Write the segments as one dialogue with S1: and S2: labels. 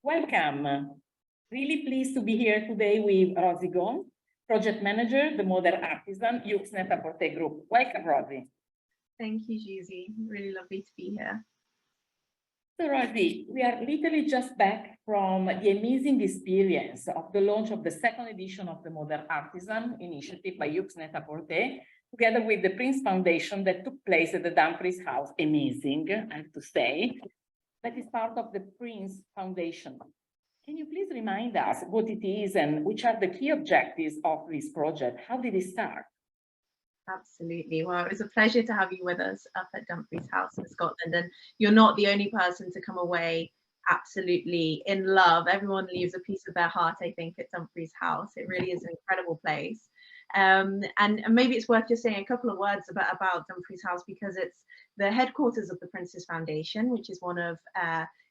S1: Welcome. Really pleased to be here today with Rosie Gaunt, Project Manager, the Modern Artisan YOOX Net-a-Porter Group. Welcome, Rosie.
S2: Thank you, Giusy. Really lovely to be here.
S1: So, Rosie, we are literally just back from the amazing experience of the launch of the second edition of the Modern Artisan initiative by YOOX Net-a-Porter, together with the Prince Foundation that took place at the Dumfries House. Amazing, I have to say. That is part of the Prince Foundation. Can you please remind us what it is and which are the key objectives of this project? How did it start?
S2: Absolutely. Well, it was a pleasure to have you with us up at Dumfries House in Scotland. And you're not the only person to come away absolutely in love. Everyone leaves a piece of their heart, I think, at Dumfries House. It really is an incredible place. And maybe it's worth just saying a couple of words about Dumfries House, because it's the headquarters of the Prince's Foundation, which is one of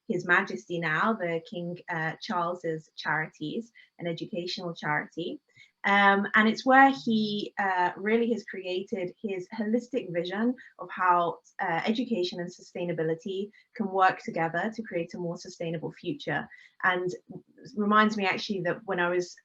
S2: His Majesty now, the King Charles's charities, an educational charity. And it's where he really has created his holistic vision of how education and sustainability can work together to create a more sustainable future. And reminds me actually that when I was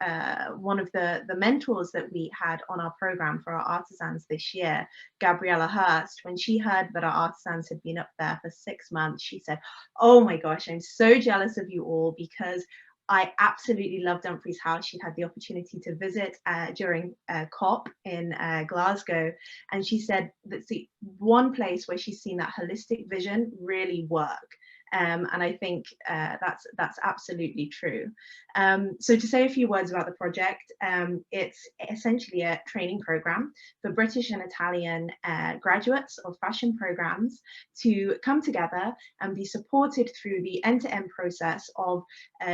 S2: one of the mentors that we had on our program for our artisans this year, Gabriella Hurst, when she heard that our artisans had been up there for 6 months, she said, "Oh my gosh, I'm so jealous of you all, because I absolutely love Dumfries House." She had the opportunity to visit during COP in Glasgow, and she said that's the one place where she's seen that holistic vision really work. And I think that's absolutely true. So to say a few words about the project, it's essentially a training program for British and Italian graduates of fashion programs to come together and be supported through the end-to-end process of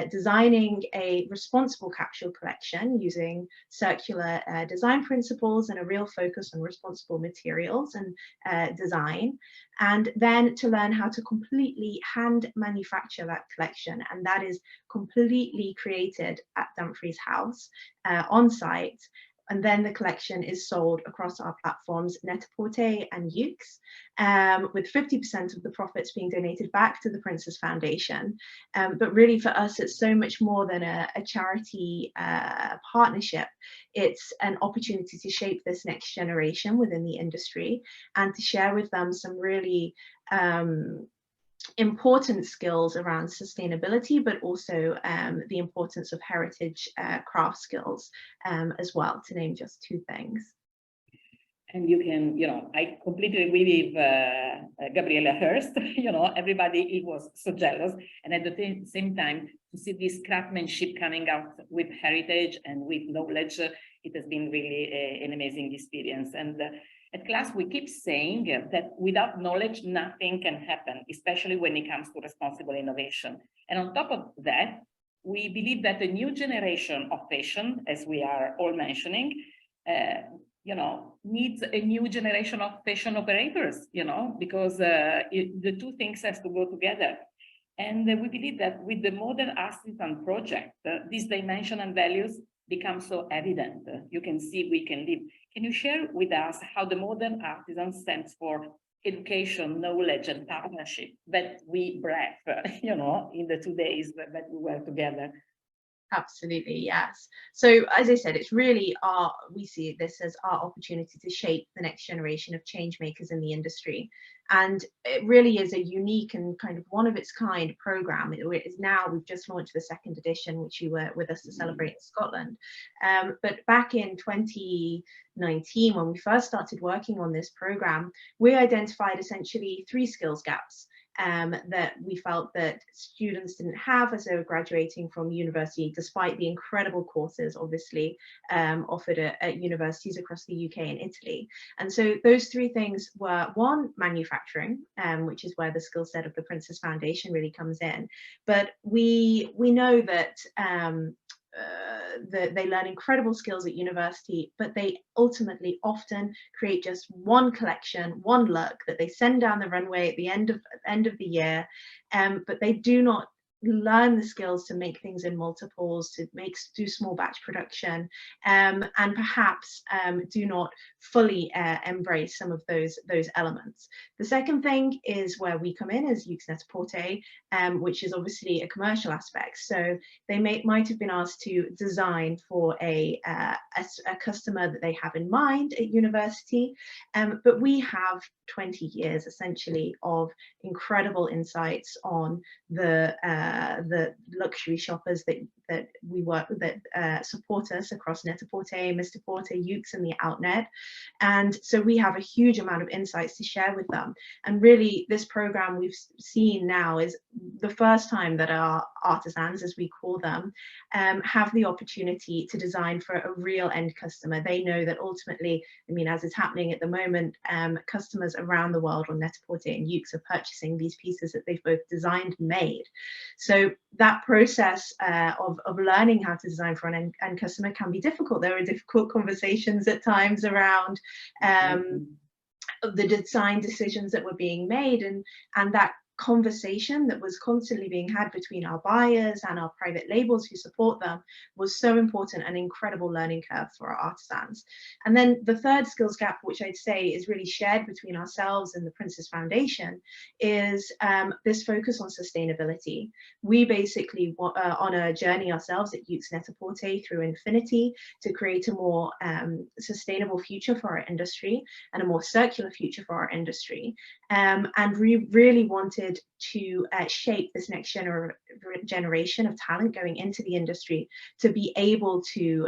S2: designing a responsible capsule collection using circular design principles and a real focus on responsible materials and design, and then to learn how to completely hand manufacture that collection. And that is completely created at Dumfries House on site. And then the collection is sold across our platforms, Net-a-Porter and YOOX, with 50% of the profits being donated back to the Prince's Foundation. But really for us, it's so much more than a charity partnership. It's an opportunity to shape this next generation within the industry and to share with them some really important skills around sustainability, but also the importance of heritage craft skills as well, to name just 2 things.
S1: And you can, I completely agree with Gabriella Hurst. Everybody was so jealous. And at the same time, to see this craftsmanship coming out with heritage and with knowledge, it has been really an amazing experience. And at C.L.A.S.S, we keep saying that without knowledge, nothing can happen, especially when it comes to responsible innovation. And on top of that, we believe that the new generation of fashion, as we are all mentioning, needs a new generation of fashion operators, because the 2 things have to go together. And we believe that with the Modern Artisan project, these dimension and values become so evident. You can see we can live. Can you share with us how the Modern Artisan stands for education, knowledge, and partnership that we breathed, in the 2 days that we were together?
S2: Absolutely, yes. So as I said, it's really we see this as our opportunity to shape the next generation of change makers in the industry. And it really is a unique and kind of one of its kind program. It is now, we've just launched the 2nd edition, which you were with us to celebrate in Scotland. But back in 2019, when we first started working on this program, we identified essentially 3 skills gaps that we felt that students didn't have as they were graduating from university, despite the incredible courses obviously offered at universities across the UK and Italy. And so those 3 things were, 1, manufacturing, which is where the skill set of the Prince's Foundation really comes in. But we know that they learn incredible skills at university, but they ultimately often create just 1 collection, 1 look that they send down the runway at the end of the year, but they do not learn the skills to make things in multiples, to do small batch production, and perhaps do not fully embrace some of those elements. The second thing is where we come in as YOOX Net-a-Porter, which is obviously a commercial aspect. So they might have been asked to design for a customer that they have in mind at university, but we have 20 years essentially of incredible insights on the luxury shoppers that we work with, that support us across Net-a-Porter, Mr. Porter, YOOX, and the Outnet. And so we have a huge amount of insights to share with them. And really, this program we've seen now is the first time that our artisans, as we call them, have the opportunity to design for a real end customer. They know that ultimately, I mean, as is happening at the moment, customers around the world on Net-a-Porter and YOOX are purchasing these pieces that they've both designed and made. So that process of learning how to design for an end customer can be difficult. There are difficult conversations at times around the design decisions that were being made, and that conversation that was constantly being had between our buyers and our private labels who support them was so important, an incredible learning curve for our artisans. And then the third skills gap, which I'd say is really shared between ourselves and the Prince's Foundation, is this focus on sustainability. We basically on a journey ourselves at YOOX Net-a-Porter through infinity to create a more sustainable future for our industry and a more circular future for our industry. And we really wanted to shape this next generation of talent going into the industry to be able to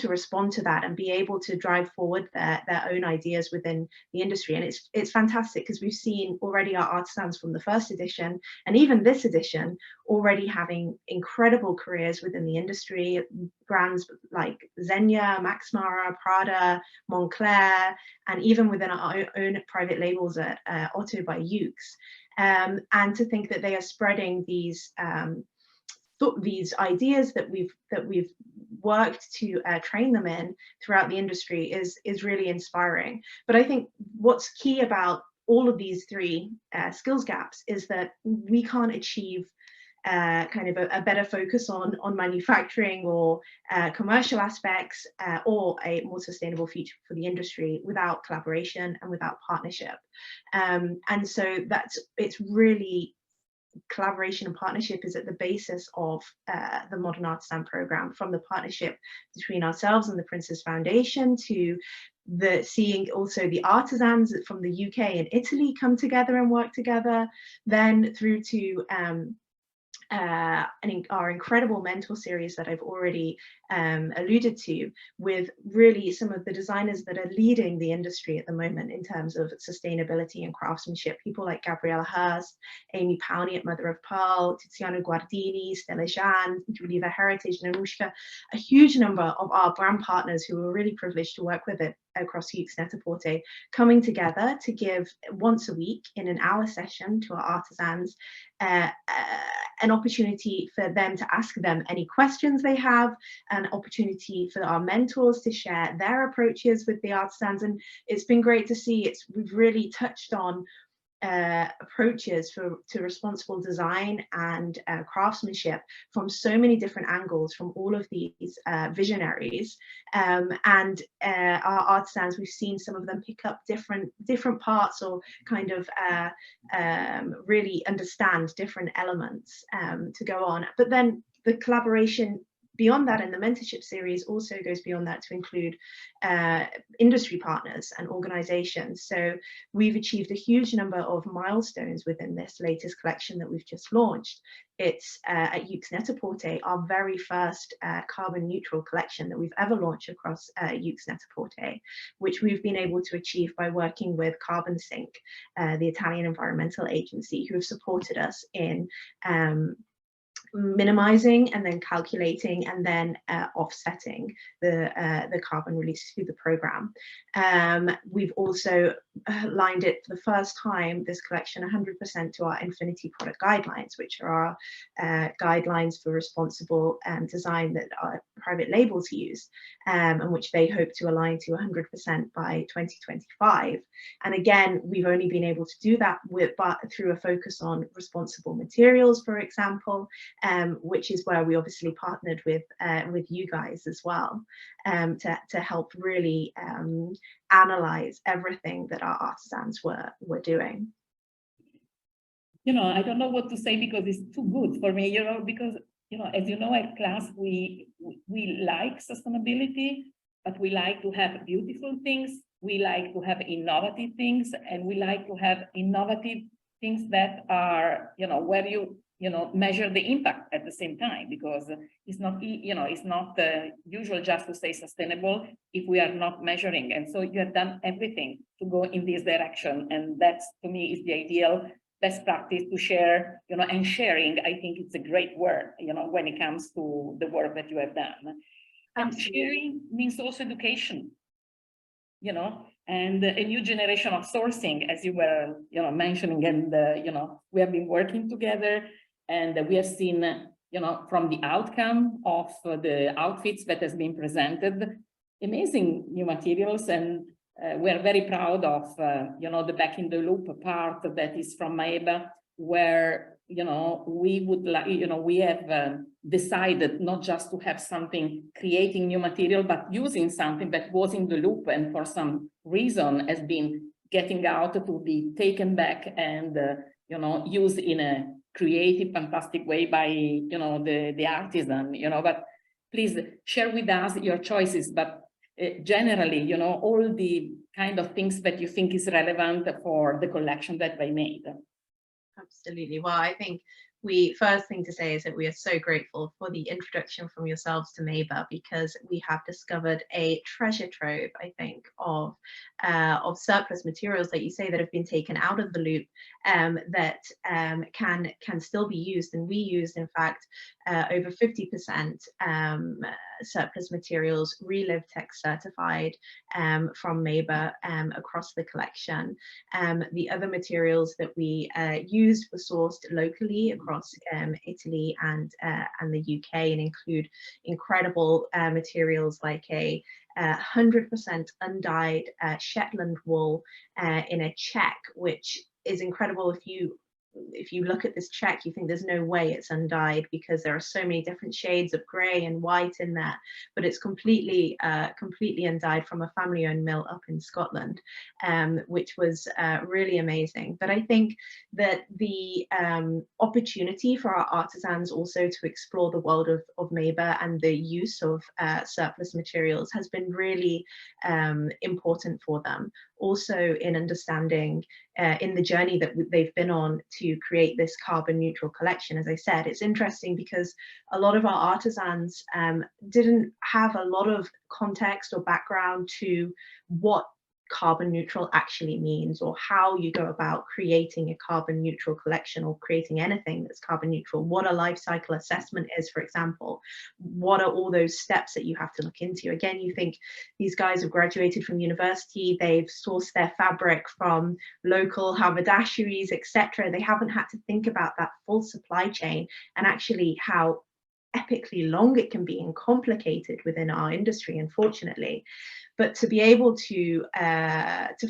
S2: respond to that and be able to drive forward their own ideas within the industry. And it's fantastic because we've seen already our artisans from the first edition and even this edition already having incredible careers within the industry, brands like Zegna, Max Mara, Prada, Moncler, and even within our own private labels at Otto by YOOX. And to think that they are spreading these ideas that we've worked to train them in throughout the industry is really inspiring. But I think what's key about all of these three skills gaps is that we can't achieve kind of a better focus on manufacturing or commercial aspects or a more sustainable future for the industry without collaboration and without partnership. And so it's really collaboration and partnership is at the basis of the Modern Artisan program, from the partnership between ourselves and the Prince's Foundation to seeing also the artisans from the UK and Italy come together and work together, then through to our incredible mentor series that I've already alluded to, with really some of the designers that are leading the industry at the moment in terms of sustainability and craftsmanship. People like Gabriella Hearst, Amy Powney at Mother of Pearl, Tiziano Guardini, C.L.A.S.S, Juliva Heritage, and Anushka, a huge number of our brand partners who were really privileged to work with it across YOOX Net-a-Porter, coming together to give once a week in an hour session to our artisans an opportunity for them to ask them any questions they have, an opportunity for our mentors to share their approaches with the artisans. And it's been great to see we've really touched on approaches to responsible design and craftsmanship from so many different angles from all of these visionaries, and our artisans, we've seen some of them pick up different parts or kind of really understand different elements to go on. But then the collaboration beyond that, and the mentorship series also goes beyond that to include industry partners and organizations. So we've achieved a huge number of milestones within this latest collection that we've just launched. It's at YOOX Net-a-Porter, our very first carbon neutral collection that we've ever launched across YOOX Net-a-Porter, which we've been able to achieve by working with Carbon Sync, the Italian environmental agency, who have supported us in minimizing and then calculating and then offsetting the carbon release through the program. We've also aligned it for the first time, this collection, 100% to our Infinity product guidelines, which are our guidelines for responsible design that our private labels use, and which they hope to align to 100% by 2025. And again, we've only been able to do that through a focus on responsible materials, for example, which is where we obviously partnered with you guys as well, to help really analyze everything that our artisans were doing.
S1: You know, I don't know what to say because it's too good for me, you know, because, you know, as you know, at C.L.A.S.S., we like sustainability, but we like to have beautiful things. We like to have innovative things, and we like to have innovative things that are, you know, where you measure the impact at the same time, because it's not, you know, it's not usual just to say sustainable if we are not measuring. And so you have done everything to go in this direction. And that's, to me, is the ideal best practice to share, you know, and sharing, I think it's a great word, you know, when it comes to the work that you have done. And sharing means also education, you know, and a new generation of sourcing, as you were, you know, mentioning, and, you know, we have been working together, and we have seen, you know, from the outcome of the outfits that has been presented, amazing new materials. And we're very proud of, you know, the back in the loop part that is from Maeba, where, you know, we would like, you know, we have decided not just to have something creating new material, but using something that was in the loop and for some reason has been getting out to be taken back and, you know, used in a creative, fantastic way by, you know, the artisan, you know. But please share with us your choices, but generally, you know, all the kind of things that you think is relevant for the collection that they made.
S2: Absolutely. Well, I think first thing to say is that we are so grateful for the introduction from yourselves to Maeba, because we have discovered a treasure trove, I think, of surplus materials that you say that have been taken out of the loop, that can still be used. And we used, in fact, over 50% surplus materials, Relive Tech certified, from Maeba, across the collection. The other materials that we used were sourced locally across Italy and the UK, and include incredible materials like a 100% undyed Shetland wool in a check, which is incredible. If you look at this check, you think there's no way it's undyed, because there are so many different shades of grey and white in there, but it's completely undyed from a family-owned mill up in Scotland, which was really amazing. But I think that the opportunity for our artisans also to explore the world of Maeba and the use of surplus materials has been really important for them. Also in understanding in the journey that they've been on to create this carbon neutral collection. As I said, it's interesting because a lot of our artisans didn't have a lot of context or background to what carbon neutral actually means, or how you go about creating a carbon neutral collection, or creating anything that's carbon neutral, what a life cycle assessment is, for example. What are all those steps that you have to look into? Again, you think these guys have graduated from university, they've sourced their fabric from local haberdasheries, etc. They haven't had to think about that full supply chain, and actually how epically long it can be and complicated within our industry, unfortunately. But to be able to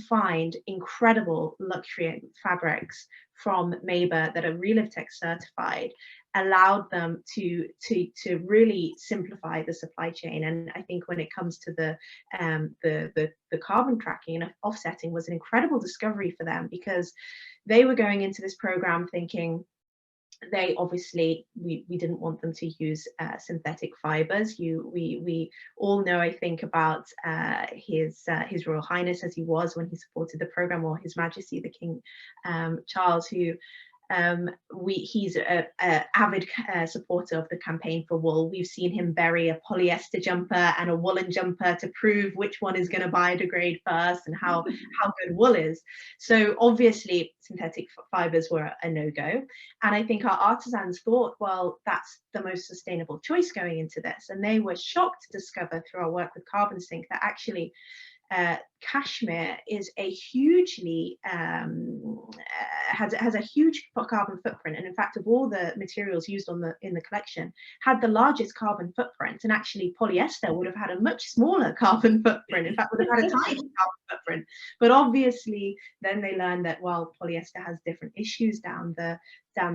S2: find incredible luxury fabrics from Maeba that are Relive Tech certified allowed them to really simplify the supply chain. And I think when it comes to the carbon tracking and offsetting was an incredible discovery for them, because they were going into this program thinking, they obviously, we didn't want them to use synthetic fibers. We all know, I think, about his Royal Highness, as he was when he supported the program, or His Majesty the King Charles, who He's a avid supporter of the campaign for wool. We've seen him bury a polyester jumper and a woolen jumper to prove which one is going to biodegrade first and how good wool is. So obviously synthetic fibers were a no-go. And I think our artisans thought, well, that's the most sustainable choice going into this. And they were shocked to discover through our work with Carbon Sync that actually cashmere is a hugely has a huge carbon footprint, and in fact of all the materials used in the collection had the largest carbon footprint, and actually polyester would have had a much smaller carbon footprint, in fact would have had a tiny carbon footprint. But obviously then they learned that, well, polyester has different issues down the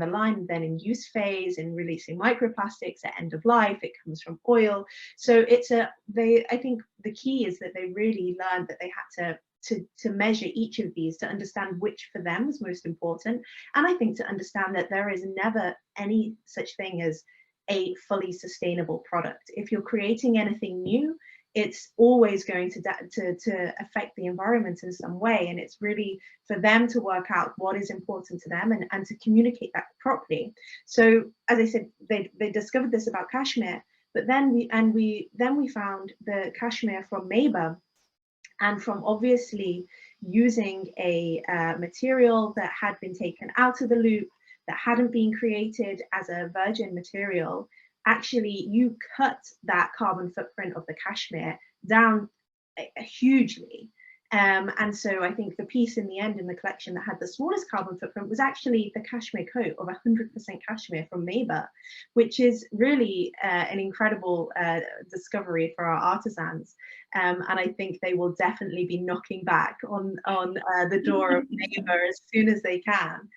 S2: line, then in use phase, in releasing microplastics at end of life, it comes from oil. So I think the key is that they really learned that they had to measure each of these to understand which for them was most important. And I think to understand that there is never any such thing as a fully sustainable product. If you're creating anything new, it's always going to affect the environment in some way. And it's really for them to work out what is important to them and to communicate that properly. So as I said, they discovered this about cashmere, but then we found the cashmere from Maber, and from obviously using a material that had been taken out of the loop, that hadn't been created as a virgin material. Actually, you cut that carbon footprint of the cashmere down hugely. And so I think the piece in the end in the collection that had the smallest carbon footprint was actually the cashmere coat of 100% cashmere from Maber, which is really an incredible discovery for our artisans. And I think they will definitely be knocking back on the door of Maber as soon as they can,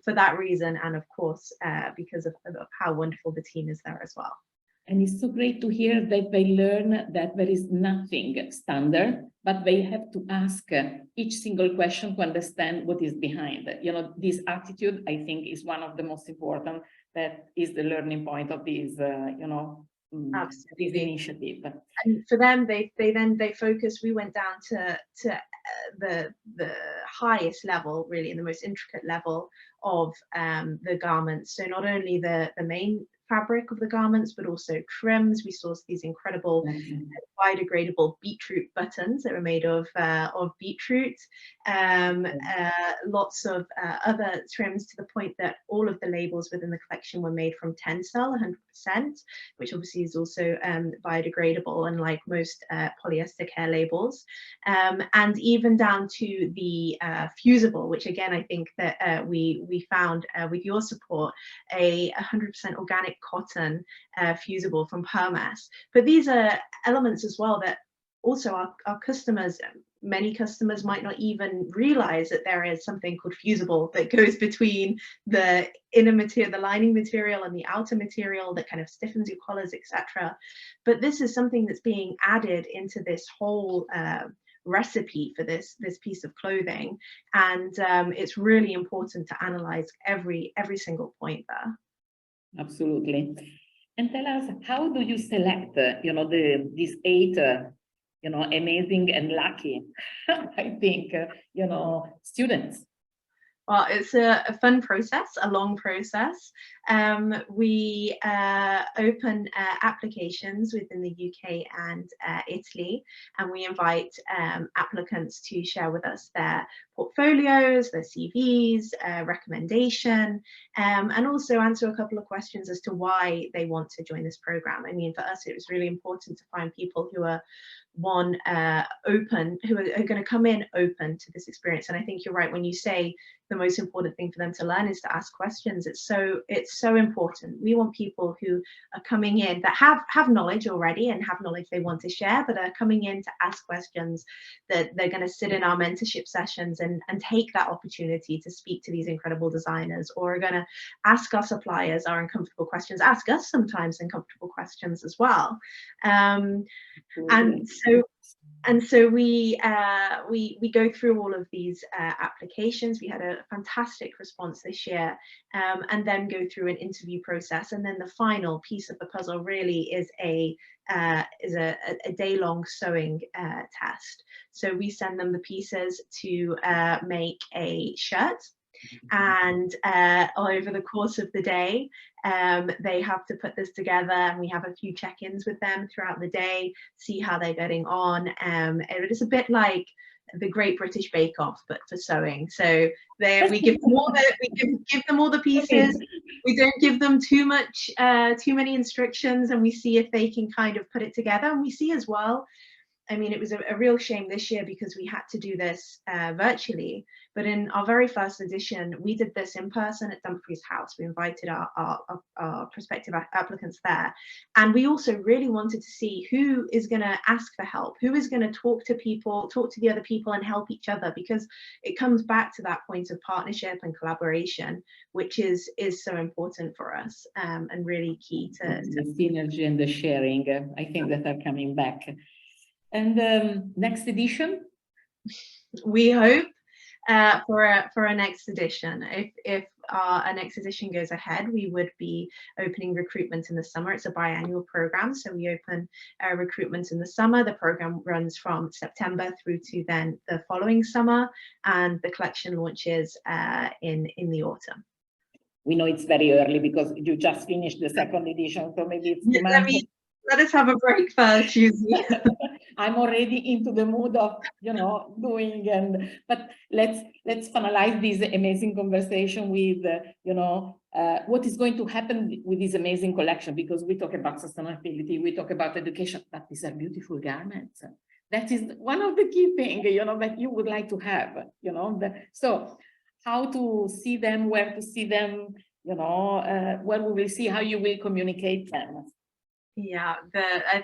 S2: for that reason, and of course because of how wonderful the team is there as well.
S1: And it's so great to hear that they learn that there is nothing standard, but they have to ask each single question to understand what is behind it. You know, this attitude, I think, is one of the most important. That is the learning point of this, this initiative.
S2: And for them, they focus. We went down to the highest level, really, in the most intricate level of the garments. So not only the main fabric of the garments, but also trims. We sourced these incredible biodegradable beetroot buttons that were made of beetroot. Lots of other trims, to the point that all of the labels within the collection were made from Tencel, 100%, which obviously is also biodegradable, unlike most polyester care labels. And even down to the fusible, which again I think that we found with your support, a 100% organic cotton fusible from Hermes. But these are elements as well that also our customers, many customers might not even realize that there is something called fusible that goes between the inner material, the lining material, and the outer material that kind of stiffens your collars, etc. But this is something that's being added into this whole recipe for this piece of clothing, and it's really important to analyze every single point there.
S1: Absolutely. And tell us, how do you select, these 8, amazing and lucky, I think, students?
S2: Well, it's a fun process, a long process. We open applications within the UK and Italy, and we invite applicants to share with us their portfolios, their CVs, recommendation, and also answer a couple of questions as to why they want to join this program. I mean, for us, it was really important to find people who are open, who are going to come in open to this experience. And I think you're right when you say the most important thing for them to learn is to ask questions. It's so important. We want people who are coming in that have knowledge already and have knowledge they want to share, but are coming in to ask questions, that they're going to sit in our mentorship sessions and take that opportunity to speak to these incredible designers, or are going to ask our suppliers our uncomfortable questions, ask us sometimes uncomfortable questions as well. And so we go through all of these applications. We had a fantastic response this year, and then go through an interview process. And then the final piece of the puzzle really is a day-long sewing test. So we send them the pieces to make a shirt. And over the course of the day, they have to put this together, and we have a few check-ins with them throughout the day, see how they're getting on. It is a bit like the Great British Bake Off, but for sewing. So we give them all give them all the pieces. We don't give them too many instructions, and we see if they can kind of put it together. And we see as well, I mean, it was a real shame this year because we had to do this virtually. But in our very first edition, we did this in person at Dumfries House. We invited our prospective applicants there. And we also really wanted to see who is going to ask for help, who is going to talk to people, talk to the other people and help each other, because it comes back to that point of partnership and collaboration, which is so important for us, and really key to
S1: the synergy and the sharing. I think that are coming back. And next edition?
S2: We hope for a next edition. If our next edition goes ahead, we would be opening recruitment in the summer. It's a biannual program, so we open recruitment in the summer. The program runs from September through to then the following summer, and the collection launches in the autumn.
S1: We know it's very early because you just finished the second edition, so maybe it's too much.
S2: Let us have a break first, Rosie.
S1: I'm already into the mood of, doing, but let's finalize this amazing conversation with, what is going to happen with this amazing collection, because we talk about sustainability, we talk about education, but these are beautiful garments. That is one of the key things, that you would like to have, so how to see them, where to see them, where we will see how you will communicate them.
S2: Yeah,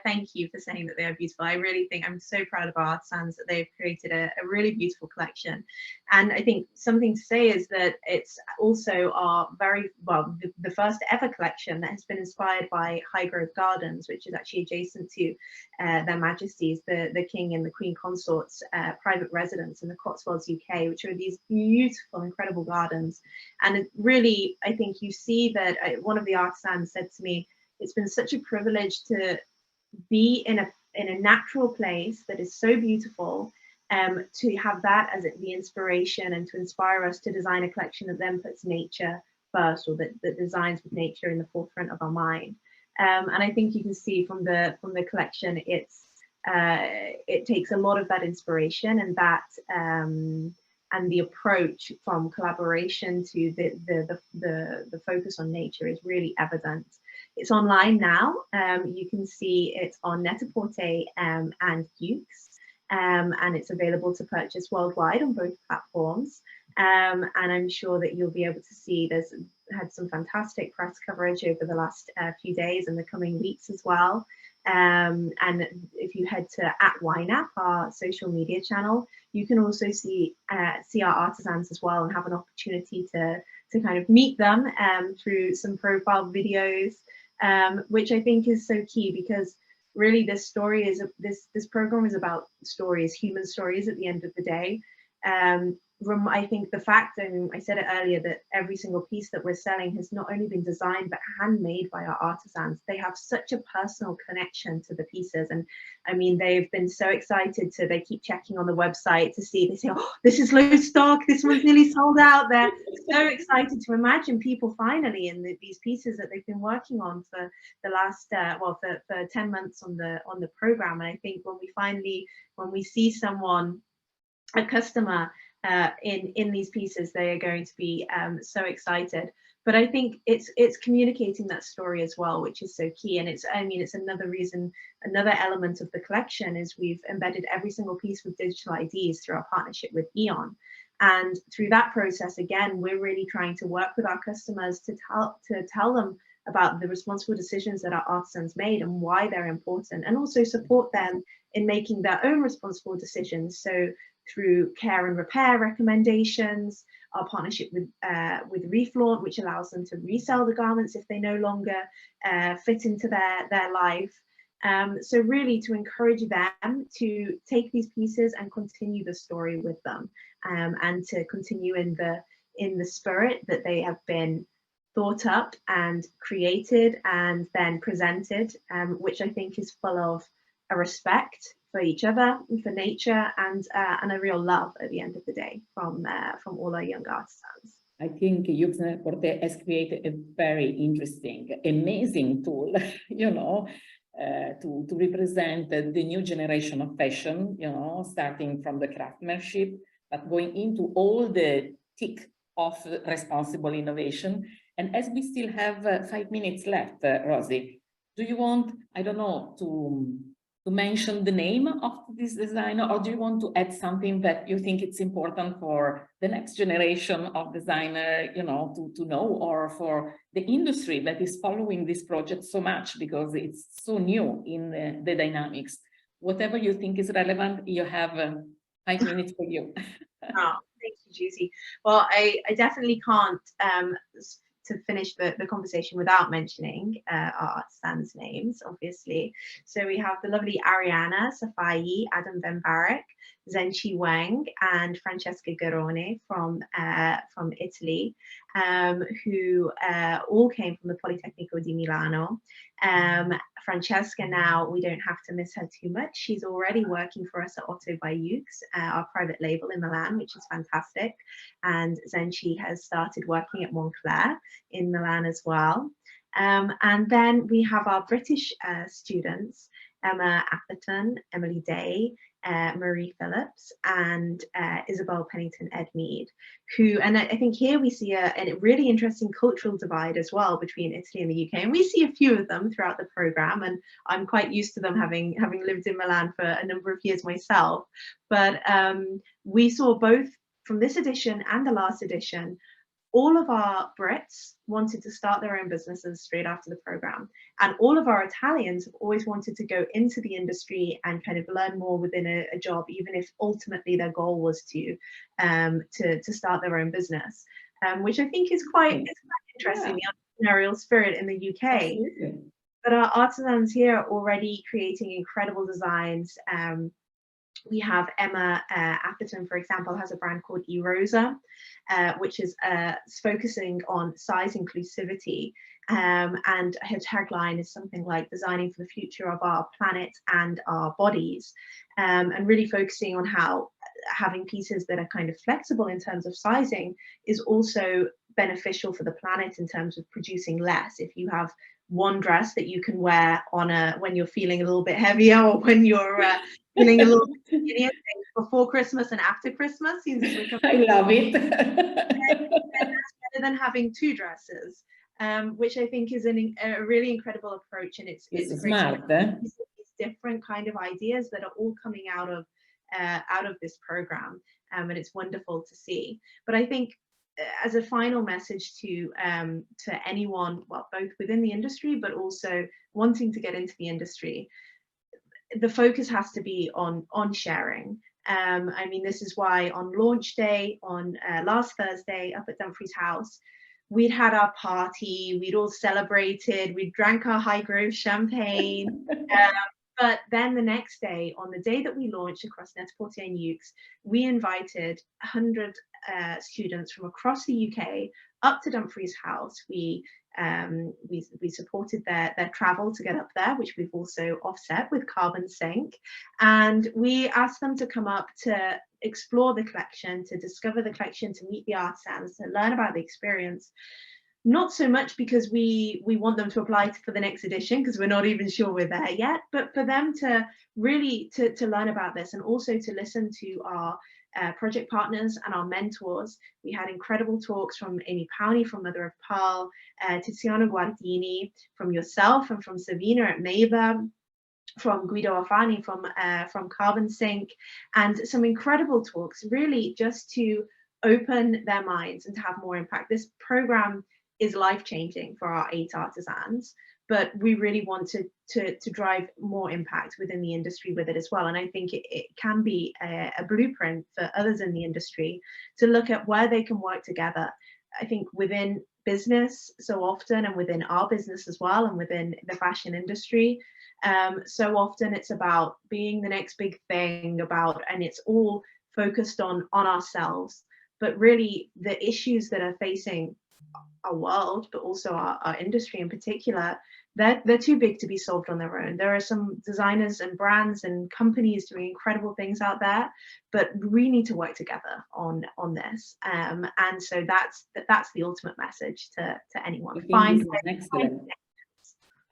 S2: thank you for saying that they are beautiful. I really think I'm so proud of our artisans that they've created a really beautiful collection. And I think something to say is that it's also our the first ever collection that has been inspired by Highgrove Gardens, which is actually adjacent to Their Majesties, the King and the Queen Consort's private residence in the Cotswolds, UK, which are these beautiful, incredible gardens. And it really, I think you see that one of the artisans said to me, it's been such a privilege to be in a natural place that is so beautiful, to have that as the inspiration and to inspire us to design a collection that then puts nature first, or that designs with nature in the forefront of our mind. And I think you can see from the collection, it takes a lot of that inspiration and that and the approach from collaboration to the focus on nature is really evident. It's online now. You can see it on Net-a-Porter and YOOX, and it's available to purchase worldwide on both platforms. And I'm sure that you'll be able to see there's had some fantastic press coverage over the last few days and the coming weeks as well. And if you head to @YNAP, our social media channel, you can also see our artisans as well and have an opportunity to kind of meet them through some profile videos, which I think is so key, because really this story is this program is about stories, human stories at the end of the day. I think the fact, and I said it earlier, that every single piece that we're selling has not only been designed but handmade by our artisans. They have such a personal connection to the pieces, and I mean, they've been so excited they keep checking on the website to see, they say, oh, this is low stock, this one's nearly sold out. They're so excited to imagine people finally in these pieces that they've been working on for the last for 10 months on the program. And I think when we see a customer in these pieces, they are going to be so excited. But I think it's communicating that story as well, which is so key. And it's another element of the collection is we've embedded every single piece with digital IDs through our partnership with Eon. And through that process, again, we're really trying to work with our customers to tell them about the responsible decisions that our artisans made and why they're important, and also support them in making their own responsible decisions. So through care and repair recommendations, our partnership with Reflaunt, which allows them to resell the garments if they no longer fit into their life. So really to encourage them to take these pieces and continue the story with them, and to continue in the spirit that they have been thought up and created and then presented, which I think is full of a respect for each other, for nature, and a real love at the end of the day from all our young artisans.
S1: I think YOOX Net-a-Porter has created a very interesting, amazing tool, you know, to represent the new generation of fashion, you know, starting from the craftsmanship, but going into all the tick of responsible innovation. And as we still have 5 minutes left, Rosie, do you want, I don't know, to mention the name of this designer, or do you want to add something that you think it's important for the next generation of designer, you know, to know, or for the industry that is following this project so much because it's so new in the dynamics? Whatever you think is relevant, you have 5 minutes for you.
S2: Oh, thank you, Juicy. Well, I definitely can't to finish the conversation without mentioning our artisans' names, obviously. So we have the lovely Ariana Safai, Adam Van Barek, Zenchi Wang, and Francesca Garone from Italy, who all came from the Politecnico di Milano. Francesca, now we don't have to miss her too much. She's already working for us at Otto by YOOX, our private label in Milan, which is fantastic. And Zenchi has started working at Moncler in Milan as well. And then we have our British students, Emma Atherton, Emily Day, Marie Phillips, and Isabel Pennington Edmead, who, and I think here we see a really interesting cultural divide as well between Italy and the UK, and we see a few of them throughout the program, and I'm quite used to them having lived in Milan for a number of years myself. But we saw both from this edition and the last edition, all of our Brits wanted to start their own businesses straight after the program. And all of our Italians have always wanted to go into the industry and kind of learn more within a job, even if ultimately their goal was to start their own business, which I think is quite interesting, the entrepreneurial spirit in the UK.
S1: Absolutely.
S2: But our artisans here are already creating incredible designs. We have Emma Atherton, for example, has a brand called eRosa, which is focusing on size inclusivity. And her tagline is something like designing for the future of our planet and our bodies, and really focusing on how having pieces that are kind of flexible in terms of sizing is also beneficial for the planet in terms of producing less. If you have one dress that you can wear on when you're feeling a little bit heavier, or when you're feeling a little bit skinnier, before Christmas and after Christmas, seems as
S1: I love it.
S2: Better than having two dresses, which I think is a really incredible approach, and it's
S1: smart.
S2: It's different kind of ideas that are all coming out of this program, and it's wonderful to see. But I think, as a final message to anyone, well, both within the industry but also wanting to get into the industry, the focus has to be on sharing. I mean, this is why on launch day, on last Thursday up at Dumfries House, we'd had our party, we'd all celebrated, we drank our high grove champagne. But then the next day, on the day that we launched across Net-a-Porter and YOOX, we invited 100 students from across the UK up to Dumfries House. We supported their travel to get up there, which we've also offset with Carbon Sync. And we asked them to come up to explore the collection, to discover the collection, to meet the artisans, to learn about the experience. Not so much because we want them to apply for the next edition, because we're not even sure we're there yet, but for them to really to learn about this, and also to listen to our project partners and our mentors. We had incredible talks from Amy Powney from Mother of Pearl, Tiziano Guardini from yourself, and from Savina at Maver, from Guido Afani from Carbon Sync, and some incredible talks, really just to open their minds and to have more impact. This program is life-changing for our 8 artisans, but we really want to drive more impact within the industry with it as well. And I think it can be a blueprint for others in the industry to look at where they can work together. I think within business so often, and within our business as well, and within the fashion industry, so often it's about being the next big thing, and it's all focused on ourselves. But really, the issues that are facing our world, but also our industry in particular, they're too big to be solved on their own. There are some designers and brands and companies doing incredible things out there, but we need to work together on this. And so that's the ultimate message to anyone.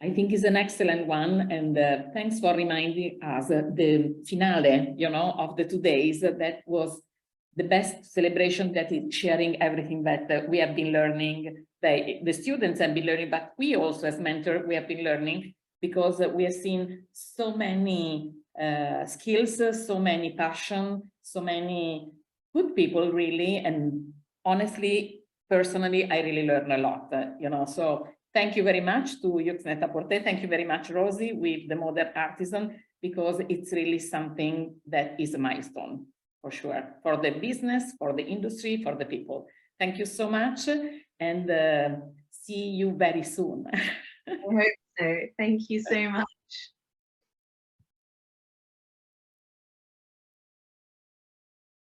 S1: I think it's an excellent one, and thanks for reminding us the finale, you know, of the 2 days. That was the best celebration, that is sharing everything that we have been learning. The students have been learning, but we also as mentors, we have been learning, because we have seen so many skills, so many passion, so many good people really. And honestly, personally, I really learned a lot, you know, so thank you very much to YOOX Net-a-Porter. Thank you very much, Rosie, with the Modern Artisan, because it's really something that is a milestone, for sure, for the business, for the industry, for the people. Thank you so much, and see you very soon.
S2: I hope so. Thank you so much.